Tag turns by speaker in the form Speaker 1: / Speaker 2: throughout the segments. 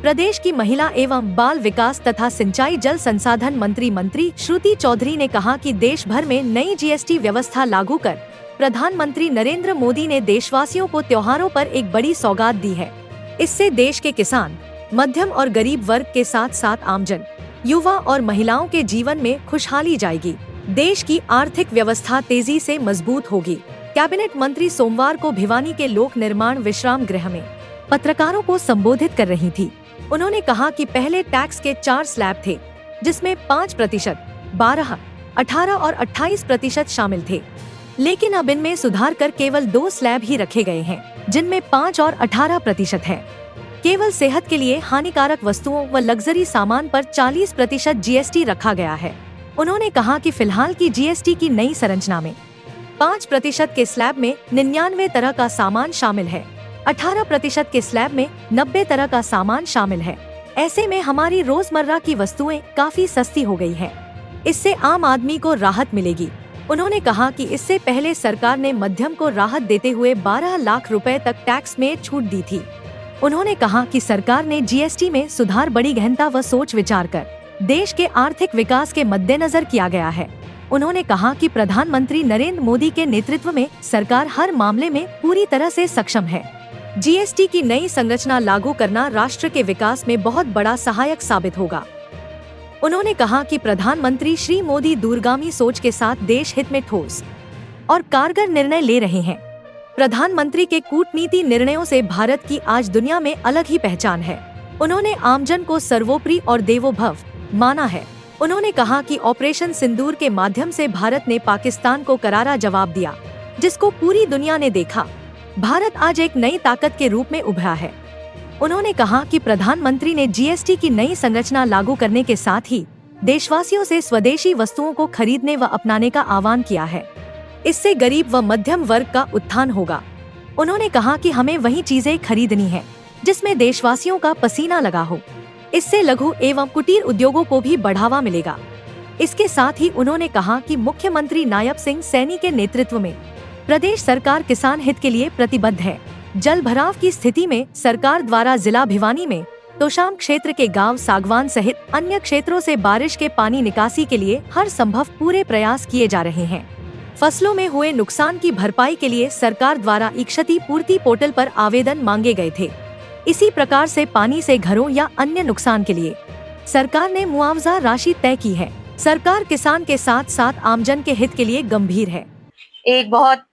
Speaker 1: प्रदेश की महिला एवं बाल विकास तथा सिंचाई जल संसाधन मंत्री श्रुति चौधरी ने कहा कि देश भर में नई जीएसटी व्यवस्था लागू कर प्रधानमंत्री नरेंद्र मोदी ने देशवासियों को त्योहारों पर एक बड़ी सौगात दी है। इससे देश के किसान, मध्यम और गरीब वर्ग के साथ साथ आमजन, युवा और महिलाओं के जीवन में खुशहाली जाएगी। देश की आर्थिक व्यवस्था तेजी से मजबूत होगी। कैबिनेट मंत्री सोमवार को भिवानी के लोक निर्माण विश्राम गृह में पत्रकारों को संबोधित कर रही थी। उन्होंने कहा कि पहले टैक्स के 4 स्लैब थे, जिसमें 5%, 12%, 18% और 28% शामिल थे, लेकिन अब इनमें सुधार कर केवल 2 स्लैब ही रखे गए हैं, जिनमें 5 और 18% है। केवल सेहत के लिए हानिकारक वस्तुओं व लग्जरी सामान पर 40% जीएसटी रखा गया है। उन्होंने कहा कि फिलहाल की जीएसटी की नई संरचना में 5% के स्लैब में 99 तरह का सामान शामिल है, 18% के स्लैब में 90 तरह का सामान शामिल है। ऐसे में हमारी रोजमर्रा की वस्तुएं काफी सस्ती हो गई हैं। इससे आम आदमी को राहत मिलेगी। उन्होंने कहा कि इससे पहले सरकार ने मध्यम को राहत देते हुए 12 लाख रुपए तक टैक्स में छूट दी थी। उन्होंने कहा कि सरकार ने जीएसटी में सुधार बड़ी गहनता व सोच विचार कर देश के आर्थिक विकास के मद्देनजर किया गया है। उन्होंने कहा कि प्रधानमंत्री नरेंद्र मोदी के नेतृत्व में सरकार हर मामले में पूरी तरह से सक्षम है। जीएसटी की नई संरचना लागू करना राष्ट्र के विकास में बहुत बड़ा सहायक साबित होगा। उन्होंने कहा कि प्रधानमंत्री श्री मोदी दूरगामी सोच के साथ देश हित में ठोस और कारगर निर्णय ले रहे हैं। प्रधानमंत्री के कूटनीति निर्णयों से भारत की आज दुनिया में अलग ही पहचान है। उन्होंने आमजन को सर्वोपरि और देवो भव माना है। उन्होंने कहा कि ऑपरेशन सिंदूर के माध्यम से भारत ने पाकिस्तान को करारा जवाब दिया, जिसको पूरी दुनिया ने देखा। भारत आज एक नई ताकत के रूप में उभरा है। उन्होंने कहा कि प्रधानमंत्री ने जीएसटी की नई संरचना लागू करने के साथ ही देशवासियों से स्वदेशी वस्तुओं को खरीदने व अपनाने का आह्वान किया है। इससे गरीब व मध्यम वर्ग का उत्थान होगा। उन्होंने कहा कि हमें वही चीजें खरीदनी है जिसमें देशवासियों का पसीना लगा हो। इससे लघु एवं कुटीर उद्योगों को भी बढ़ावा मिलेगा। इसके साथ ही उन्होंने कहा कि मुख्यमंत्री नायब सिंह सैनी के नेतृत्व में प्रदेश सरकार किसान हित के लिए प्रतिबद्ध है। जल भराव की स्थिति में सरकार द्वारा जिला भिवानी में तोशाम क्षेत्र के गांव सागवान सहित अन्य क्षेत्रों से बारिश के पानी निकासी के लिए हर संभव पूरे प्रयास किए जा रहे हैं। फसलों में हुए नुकसान की भरपाई के लिए सरकार द्वारा क्षति पूर्ति पोर्टल पर आवेदन मांगे गए थे। इसी प्रकार से पानी से घरों या अन्य नुकसान के लिए सरकार ने मुआवजा राशि तय की है। सरकार किसान के साथ साथ आमजन के हित के लिए गंभीर है।
Speaker 2: एक बहुत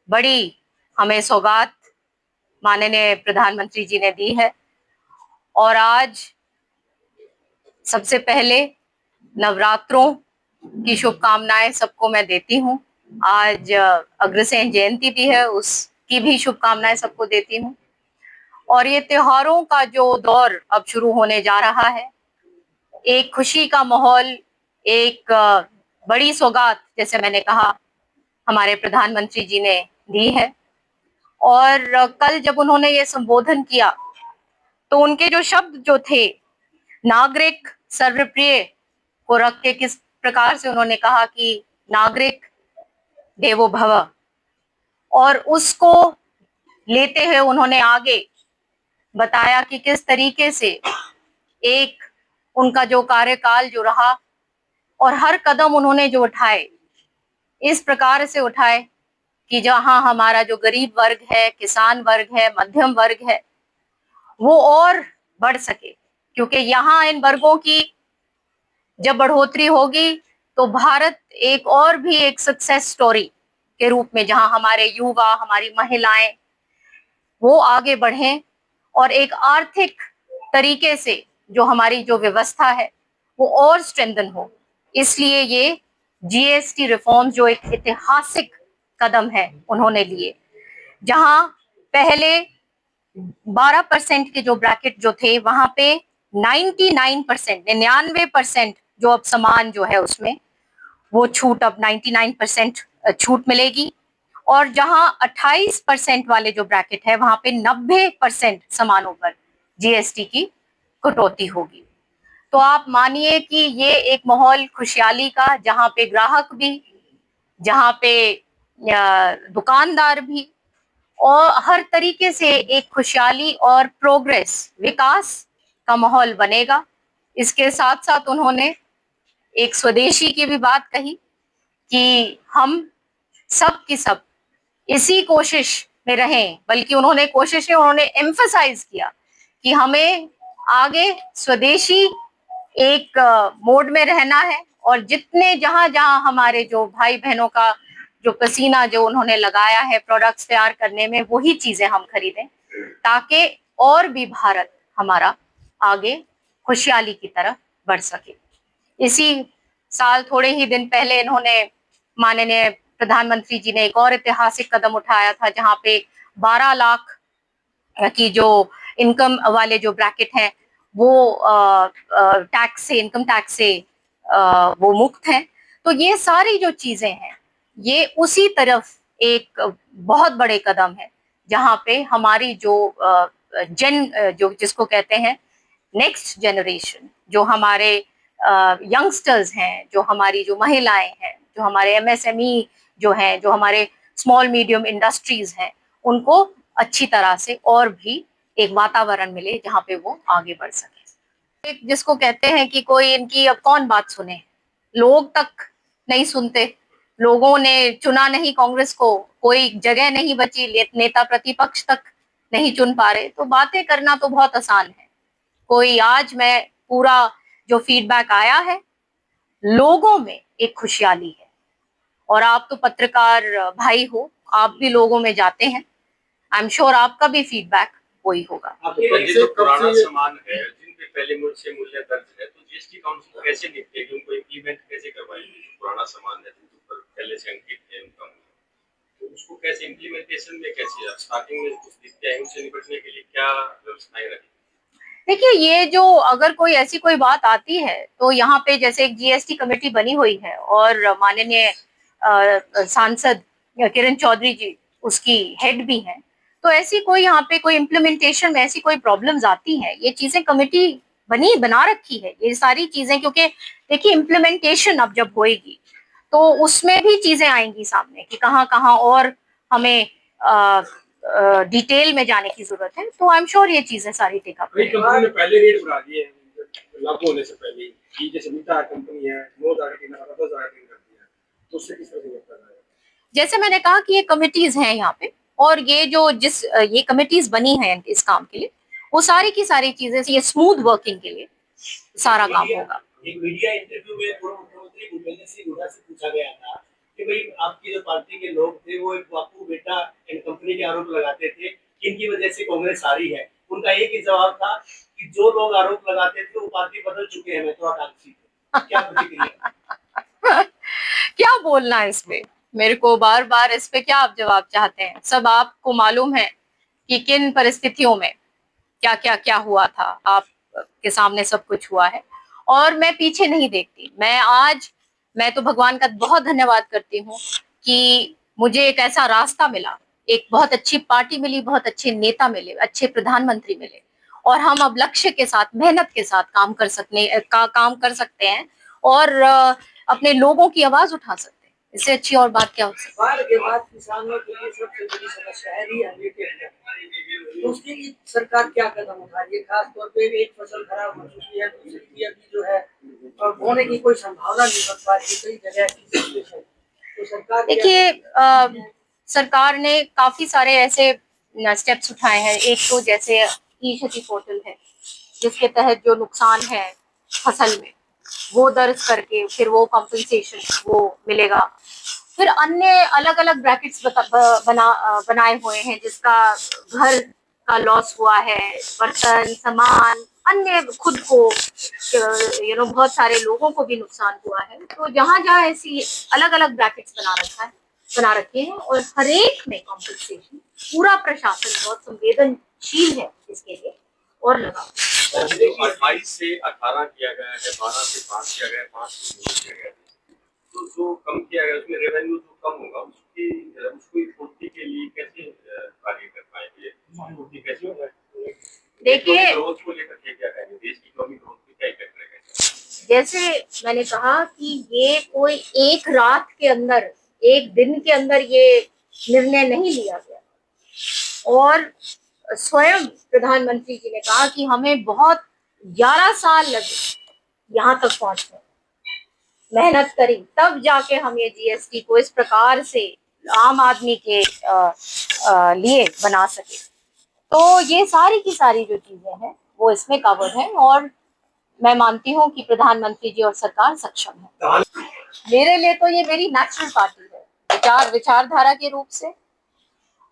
Speaker 2: बड़ी हमें सौगात माननीय प्रधानमंत्री जी ने दी है और आज सबसे पहले नवरात्रों की शुभकामनाएं सबको मैं देती हूँ। आज अग्रसेन जयंती भी है, उसकी भी शुभकामनाएं सबको देती हूँ। और ये त्योहारों का जो दौर अब शुरू होने जा रहा है, एक खुशी का माहौल, एक बड़ी सौगात जैसे मैंने कहा हमारे प्रधानमंत्री जी ने दी है। और कल जब उन्होंने ये संबोधन किया तो उनके जो शब्द जो थे, नागरिक सर्वप्रिय को रख के किस प्रकार से उन्होंने कहा कि नागरिक देवो भव, और उसको लेते हुए उन्होंने आगे बताया कि किस तरीके से एक उनका जो कार्यकाल जो रहा और हर कदम उन्होंने जो उठाए, इस प्रकार से उठाए कि जहां हमारा जो गरीब वर्ग है, किसान वर्ग है, मध्यम वर्ग है, वो और बढ़ सके। क्योंकि यहाँ इन वर्गों की जब बढ़ोतरी होगी तो भारत एक और भी एक सक्सेस स्टोरी के रूप में, जहां हमारे युवा, हमारी महिलाएं वो आगे बढ़ें और एक आर्थिक तरीके से जो हमारी जो व्यवस्था है वो और स्ट्रेंथन हो। इसलिए ये जीएसटी रिफॉर्म जो एक ऐतिहासिक कदम है उन्होंने लिए, जहां पहले 12% के जो ब्रैकेट जो थे वहां पे 99% जो अब सामान जो है उसमें वो छूट अब 99% छूट मिलेगी। और जहां 28% वाले जो ब्रैकेट है वहां पे 90% सामानों पर जीएसटी की कटौती होगी। तो आप मानिए कि ये एक माहौल खुशहाली का, जहां पे ग्राहक भी, जहां पे दुकानदार भी और हर तरीके से एक खुशहाली और प्रोग्रेस, विकास का माहौल बनेगा। इसके साथ साथ उन्होंने एक स्वदेशी की भी बात कही कि हम सब की सब इसी कोशिश में रहें, बल्कि उन्होंने कोशिश में उन्होंने एम्फसाइज किया कि हमें आगे स्वदेशी एक मोड में रहना है, और जितने जहां जहां हमारे जो भाई बहनों का जो पसीना जो उन्होंने लगाया है प्रोडक्ट्स तैयार करने में, वही चीजें हम खरीदें, ताकि और भी भारत हमारा आगे खुशहाली की तरफ बढ़ सके। इसी साल थोड़े ही दिन पहले इन्होंने, माननीय प्रधानमंत्री जी ने एक और ऐतिहासिक कदम उठाया था, जहां पे 12 लाख की जो इनकम वाले जो ब्रैकेट हैं वो टैक्स से, इनकम टैक्स से वो मुक्त हैं। तो ये सारी जो चीजें हैं ये उसी तरफ एक बहुत बड़े कदम है, जहां पे हमारी जो जो जिसको कहते हैं नेक्स्ट जनरेशन, जो हमारे यंगस्टर्स हैं, जो हमारी जो महिलाएं हैं, जो हमारे एमएसएमई जो हैं, जो हमारे स्मॉल मीडियम इंडस्ट्रीज हैं, उनको अच्छी तरह से और भी एक वातावरण मिले जहाँ पे वो आगे बढ़ सके। जिसको कहते हैं कि कोई इनकी अब कौन बात सुने, लोग तक नहीं सुनते, लोगों ने चुना नहीं कांग्रेस को, कोई जगह नहीं बची, नेता प्रतिपक्ष तक नहीं चुन पा रहे, तो बातें करना तो बहुत आसान है। कोई आज मैं पूरा जो फीडबैक आया है, लोगों में एक खुशहाली है, और आप तो पत्रकार भाई हो, आप भी लोगों में जाते हैं, आई एम श्योर आपका भी फीडबैक वही होगा।
Speaker 3: ये जो पुराना सामान है जिन पे पहले मुझसे मूल्य दर्ज है, तो जीएसटी काउंसिल कैसे निपटेगी, उनको इम्प्लीमेंट कैसे करवाएगी? जो पुराना सामान है जिन पर पहले से अंकित है उनका, तो उसको कैसे इम्प्लीमेंटेशन में कैसे स्टार्टिंग में कुछ दिक्कतें हैं, उनसे निपटने के लिए क्या व्यवस्थाएं रखें?
Speaker 2: देखिए, ये जो अगर कोई ऐसी कोई बात आती है, तो यहाँ पे जैसे एक जीएसटी कमेटी बनी हुई है, और माननीय सांसद किरण चौधरी जी उसकी हेड भी हैं, तो ऐसी कोई यहाँ पे कोई इम्प्लीमेंटेशन में ऐसी कोई प्रॉब्लम्स आती हैं, ये चीजें कमेटी बना रखी है ये सारी चीजें, क्योंकि देखिए इम्प्लीमेंटेशन अब जब होएगी तो उसमें भी चीजें आएंगी सामने कि कहाँ कहाँ और हमें डिटेल में जाने की जरूरत है, तो आई एम श्योर ये चीजें सारी टेकअप
Speaker 4: कंपनी ने पहले रेट बढ़ा दिए लागू होने से पहले कि जैसे मीटा कंपनी है 9,000 की 10,000 की कर दिया, तो उससे किस तरह से करना है?
Speaker 2: जैसे मैंने कहा कि ये कमिटीज हैं यहाँ पे, और ये जो ये कमिटीज बनी हैं इस काम के लिए, वो सारी की सारी चीजें ये स्मूथ वर्किंग के लिए सारा काम होगा।
Speaker 5: एक मीडिया इंटरव्यू में पूर्व मुख्यमंत्री भूपेंद्र सिंह हुड्डा से पूछा गया था कि भाई आपकी जो पार्टी के लोग थे वो एक बापू बेटा एंड कंपनी के आरोप लगाते थे, किनकी वजह से कांग्रेस हारी है। उनका एक ही जवाब था कि जो लोग आरोप लगाते थे वो पार्टी बदल चुके हैं, मैं तो आकांक्षी थे। क्या प्रतिक्रिया?
Speaker 2: क्या बोलना है इस पे, मेरे को बार बार इस पे क्या आप जवाब चाहते हैं? सब आपको मालूम है कि किन परिस्थितियों में क्या क्या क्या हुआ था, आप के सामने सब कुछ हुआ है, और मैं पीछे नहीं देखती। मैं तो भगवान का बहुत धन्यवाद करती हूँ कि मुझे एक ऐसा रास्ता मिला, एक बहुत अच्छी पार्टी मिली, बहुत अच्छे नेता मिले, अच्छे प्रधानमंत्री मिले, और हम अब लक्ष्य के साथ, मेहनत के साथ काम कर सकते हैं, और अपने लोगों की आवाज उठा सकते हैं। इससे अच्छी और बात क्या हो सकती है?
Speaker 5: बाढ़ के बाद किसानों के लिए सबसे बड़ी समस्या है तो उसके लिए सरकार क्या कदम उठा रही है? खास तौर पे एक फसल खराब हो चुकी है, दूसरी अभी जो है और बोने की कोई संभावना नहीं बन पा रही, कई जगह है। तो सरकार
Speaker 2: देखिए, सरकार ने काफी सारे ऐसे स्टेप्स उठाए हैं। एक तो जैसे ई क्षति पोर्टल है, जिसके तहत जो नुकसान है फसल में वो दर्ज करके फिर वो कॉम्पेंसेशन वो मिलेगा। फिर अन्य अलग अलग ब्रैकेट्स बनाए हुए हैं, जिसका घर का लॉस हुआ है, बर्तन सामान, अन्य खुद को बहुत सारे लोगों को भी नुकसान हुआ है। तो जहां जहां ऐसी अलग अलग ब्रैकेट्स बना रखे हैं, और हर एक में कॉम्पेंसेशन, पूरा प्रशासन बहुत संवेदनशील है इसके लिए और लगा।
Speaker 3: 28 से 18 किया गया है, 12 से 5 किया गया है, 5 से 9 किया गया है, तो जो कम किया गया उसमें रेवेन्यू जो कम होगा उसकी पूर्ति के लिए कैसे कार्य कर पाएंगे? पूर्ति कैसे होगा?
Speaker 2: देखिए,
Speaker 3: ग्रोथ को लेकर के क्या कहेंगे, देश की इकोनॉमिक ग्रोथ पे क्या इफेक्ट रहेगा?
Speaker 2: जैसे मैंने कहा कि ये कोई एक रात के अंदर, एक दिन के अंदर ये निर्णय नहीं लिया गया, और स्वयं प्रधानमंत्री जी ने कहा कि हमें बहुत 11 साल लगे यहाँ तक पहुंचने, मेहनत करी तब जाके हम ये जीएसटी को इस प्रकार से आम आदमी के लिए बना सके। तो ये सारी की सारी जो चीजें हैं वो इसमें कवर है और मैं मानती हूँ कि प्रधानमंत्री जी और सरकार सक्षम है। मेरे लिए तो ये मेरी नेचुरल पार्टी है, विचारधारा के रूप से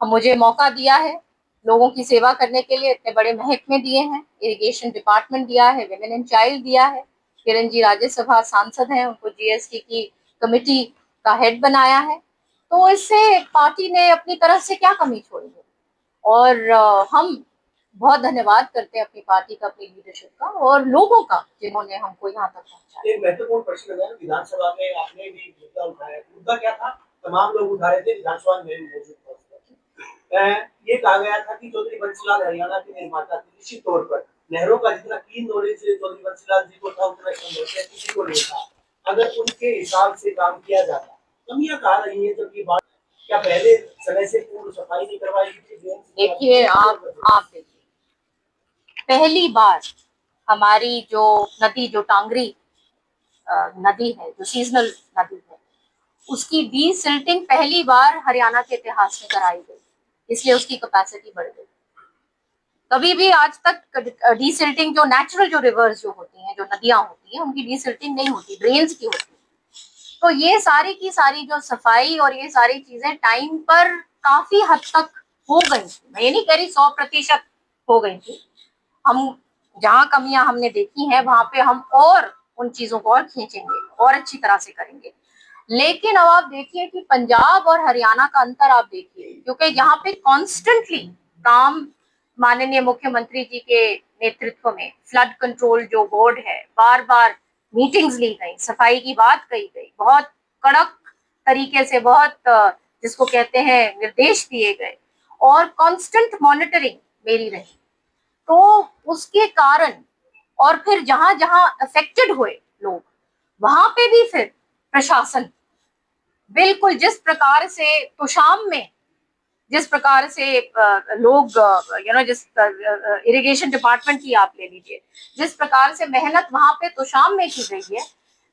Speaker 2: मुझे मौका दिया है लोगों की सेवा करने के लिए, इतने बड़े महकमे दिए हैं, इरिगेशन डिपार्टमेंट दिया है, विमेन एंड चाइल्ड दिया है, किरण जी राज्यसभा सांसद हैं, उनको जीएसटी की कमेटी का हेड बनाया है। तो इससे पार्टी ने अपनी तरफ से क्या कमी छोड़ी है और हम बहुत धन्यवाद करते हैं अपनी पार्टी का, अपनी लीडरशिप का और लोगों का जिन्होंने हमको यहाँ तक पहुँचाया।
Speaker 5: एक महत्वपूर्ण प्रश्न है, विधानसभा में आपने भी मुद्दा उठाया, मुद्दा क्या था? तमाम लोग उठा रहे थे, विधानसभा में मौजूद था। ये कहा गया था कि चौधरी बंसीलाल हरियाणा के निर्माता थे, निश्चित तौर पर नहरों का जितना कीन नॉलेज चौधरी बंसीलाल जी को था उतना संभव किसी को नहीं था। अगर उनके हिसाब से काम किया जाता, कमियां कहा रही है जब ये बात, क्या पहले समय से पूर्ण सफाई नहीं करवाई थी?
Speaker 2: देखिए आप देखिए, पहली बार हमारी जो नदी, जो टांगरी नदी है, जो सीजनल नदी है, उसकी डीसिल्टिंग पहली बार हरियाणा के इतिहास में कराई गई, इसलिए उसकी कैपेसिटी बढ़ गई। कभी भी आज तक डीसिल्टिंग जो नेचुरल जो रिवर्स जो होती हैं, जो नदियां होती हैं, उनकी डीसिल्टिंग नहीं होती, ड्रेन्स की होती है। तो ये सारी की सारी जो सफाई और ये सारी चीजें टाइम पर काफी हद तक हो गई थी, मैं ये नहीं कह रही 100% हो गई थी। हम जहाँ कमियां हमने देखी हैं वहां पे हम और उन चीजों को और खींचेंगे और अच्छी तरह से करेंगे। लेकिन अब आप देखिए कि पंजाब और हरियाणा का अंतर आप देखिए, क्योंकि यहाँ पे कॉन्स्टेंटली काम माननीय मुख्यमंत्री जी के नेतृत्व में फ्लड कंट्रोल जो बोर्ड है, बार बार मीटिंग्स ली गई, सफाई की बात कही गई, बहुत कड़क तरीके से, बहुत जिसको कहते हैं निर्देश दिए गए और कांस्टेंट मॉनिटरिंग मेरी रही। तो उसके कारण और फिर जहां जहां अफेक्टेड हुए लोग, वहां पे भी फिर प्रशासन बिल्कुल जिस प्रकार से तोशाम में, जिस प्रकार से लोग जिस इरिगेशन डिपार्टमेंट की आप ले लीजिए, जिस प्रकार से मेहनत वहां पे तोशाम में की गई है,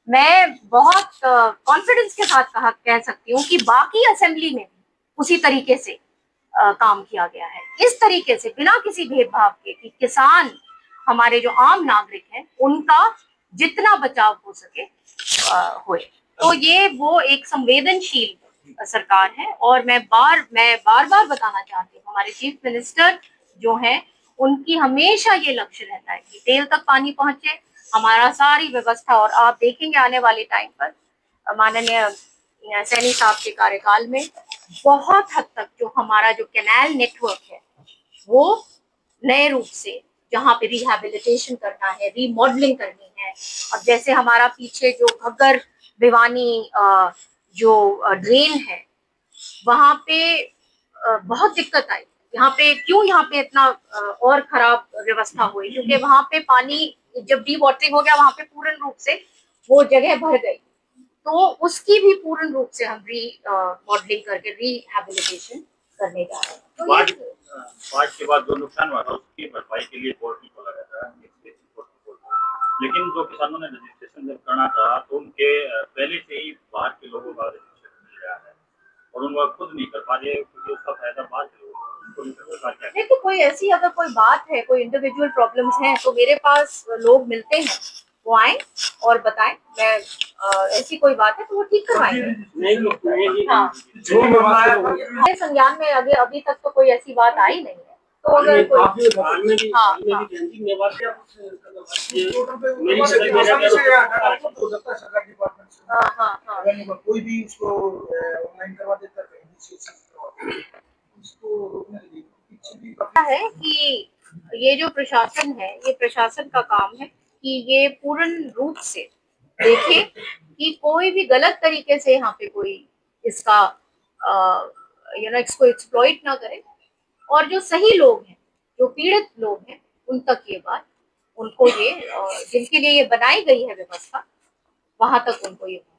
Speaker 2: मैं बहुत कॉन्फिडेंस के साथ कह सकती हूँ कि बाकी असेंबली में भी उसी तरीके से काम किया गया है, इस तरीके से बिना किसी भेदभाव के कि किसान, हमारे जो आम नागरिक हैं, उनका जितना बचाव हो सके होए। तो ये वो एक संवेदनशील सरकार है और मैं बार बार बताना चाहती हूँ, हमारे चीफ मिनिस्टर जो हैं, उनकी हमेशा ये लक्ष्य रहता है कि तेल तक पानी पहुंचे, हमारा सारी व्यवस्था। और आप देखेंगे आने वाले टाइम पर माननीय सैनी साहब के कार्यकाल में बहुत हद तक जो हमारा जो कैनाल नेटवर्क है वो नए रूप से, जहाँ पे रिहैबिलिटेशन करना है, रीमॉडलिंग करनी है। अब जैसे हमारा पीछे जो घग्गर भिवानी जो ड्रेन है, वहां पे बहुत दिक्कत आई। यहाँ पे इतना और खराब व्यवस्था हुई, क्योंकि वहां पे पानी जब डी वाटरिंग हो गया, वहां पे पूर्ण रूप से वो जगह भर गई। तो उसकी भी पूर्ण रूप से हम मॉडलिंग करके रिहैबिलिटेशन करने जा रहे हैं। तो
Speaker 6: बाढ़ के बाद जो नुकसान हुआ था उसकी भरपाई के लिए बोर्ड भी खोला रहता है, लेकिन जो किसानों ने रजिस्ट्रेशन जब करना था तो उनके पहले से ही बाहर के लोगों का रजिस्ट्रेशन मिल रहा है और उन लोग खुद नहीं कर पा रहे, क्योंकि उसका फायदा बाहर के लोगों को नहीं कर पा रहे।
Speaker 2: देखो, कोई ऐसी अगर कोई बात है, कोई इंडिविजुअल प्रॉब्लम्स हैं, तो मेरे पास लोग मिलते हैं, वो आए और बताएं, मैं ऐसी कोई बात है तो वो ठीक करवाएंगे। हाँ, संज्ञान में अभी तक तो कोई ऐसी बात आई नहीं है। तो अगर कोई
Speaker 5: कोई भी इसको ऑनलाइन करवा देता
Speaker 2: है कि ये जो प्रशासन है, ये प्रशासन का काम है कि ये पूर्ण रूप से देखे कि कोई भी गलत तरीके से यहाँ पे कोई इसका इसको एक्सप्लॉइट ना करे, और जो सही लोग हैं, जो पीड़ित लोग हैं, उन तक ये बात, उनको ये जिनके लिए ये बनाई गई है व्यवस्था, वहां तक उनको ये